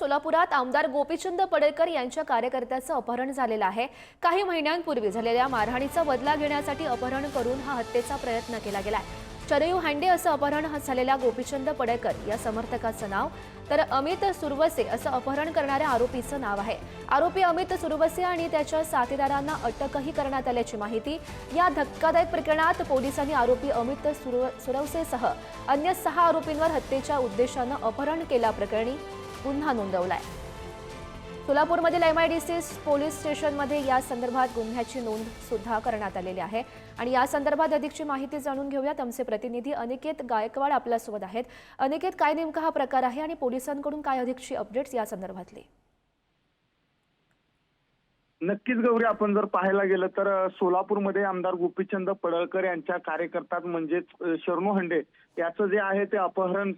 सोलापुरात आमदार गोपीचंद पडळकर यांच्या कार्यकर्त्याचं अपहरण झालेलं आहे। काही महिन्यांपूर्वी झालेल्या मारहाणीचा बदला घेण्यासाठी अपहरण करून हा हत्येचा प्रयत्न केला गेलाय। चरयू हांडे असं अपहरण झालेल्या गोपीचंद पडळकर या समर्थकाचं नाव, तर अमित सुरवसे असं अपहरण करणाऱ्या आरोपीचं नाव आहे। आरोपी अमित सुरवसे आणि त्याच्या साथीदारांना अटकही करण्यात आल्याची माहिती। या धक्कादायक प्रकरणात पोलिसांनी आरोपी अमित सुरवसेसह अन्य 6 आरोपींवर हत्येच्या उद्देशानं अपहरण केल्याप्रकरणी गुन्हा नोंदवलाय। सोलापूरमधील MIDC पोलीस स्टेशनमध्ये या संदर्भात गुन्ह्याची नोंद सुद्धा करण्यात आलेली आहे। आणि या संदर्भात अधिकची माहिती जाणून घेऊयात। आमचे प्रतिनिधी अनिकेत गायकवाड आपल्यासोबत आहेत। अनिकेत, काय नेमका हा प्रकार आहे आणि पोलिसांकडून काय अधिकची अपडेट्स या संदर्भातली? नक्कीच गौरी, आपण जर पाहायला गेलं तर सोलापूरमध्ये आमदार गोपीचंद पडळकर यांच्या कार्यकर्त्यात म्हणजेच शरणू हंडे याचं जे आहे ते अपहरण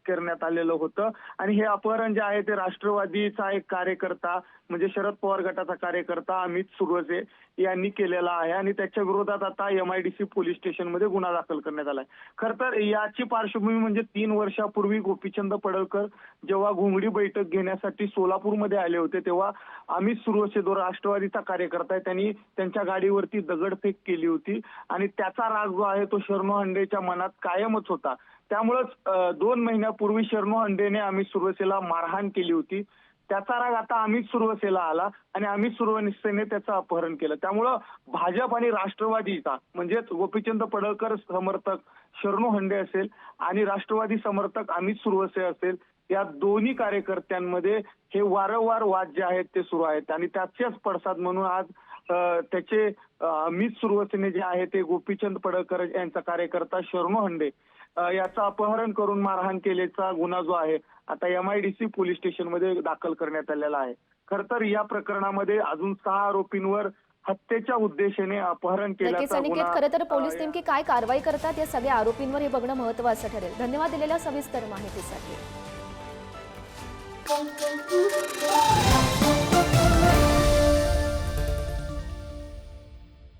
करण्यात आलेलं होतं। आणि हे अपहरण जे आहे ते राष्ट्रवादीचा एक कार्यकर्ता म्हणजे शरद पवार गटाचा कार्यकर्ता अमित सुरवसे यांनी केलेला आहे। आणि त्याच्या विरोधात आता MIDC पोलीस स्टेशनमध्ये गुन्हा दाखल करण्यात आलाय। खरं तर याची पार्श्वभूमी म्हणजे 3 वर्षापूर्वी गोपीचंद पडळकर जेव्हा घोंगडी बैठक घेण्यासाठी सोलापूरमध्ये आले होते, तेव्हा अमित सुरवसे जो राष्ट्रवादीचा कार्यकर्ता आहे त्यांनी त्यांच्या गाडीवरती दगडफेक केली होती। आणि त्याचा राग जो आहे तो शरणू हंडेच्या मनात कायमच होता। त्यामुळेच 2 महिन्यापूर्वी शरणू हंडेने अमित सुरवसेला मारहाण केली होती। त्याचा राग आता अमित सुरवसेला आला आणि अमित सुरवसेने त्याचं अपहरण केलं। त्यामुळं भाजप आणि राष्ट्रवादीचा म्हणजेच गोपीचंद पडळकर समर्थक शरणू हंडे असेल आणि राष्ट्रवादी समर्थक अमित सुरवसे असेल, या दोन्ही कार्यकर्त्यांमध्ये हे वारंवार वाद जे आहेत ते सुरू आहेत। आणि त्याचेच पडसाद म्हणून आज त्याचे अमित सुरवसेने जे आहे ते गोपीचंद पडळकर यांचा कार्यकर्ता शरणू हंडे याचं अपहरण करून मारहाण केल्याचा गुन्हा जो आहे आता MIDC पोलीस स्टेशनमध्ये दाखल करण्यात आलेला आहे। खरं तर या प्रकरणामध्ये अजून 6 आरोपींवर हत्येच्या उद्देशाने अपहरण केल्याचा गुन्हा। खरं तर पोलीस नेमकी काय कारवाई करतात या सगळ्या आरोपींवर हे बघणं महत्त्वाचं ठरेल। धन्यवाद दिलेल्या सविस्तर माहितीसाठी।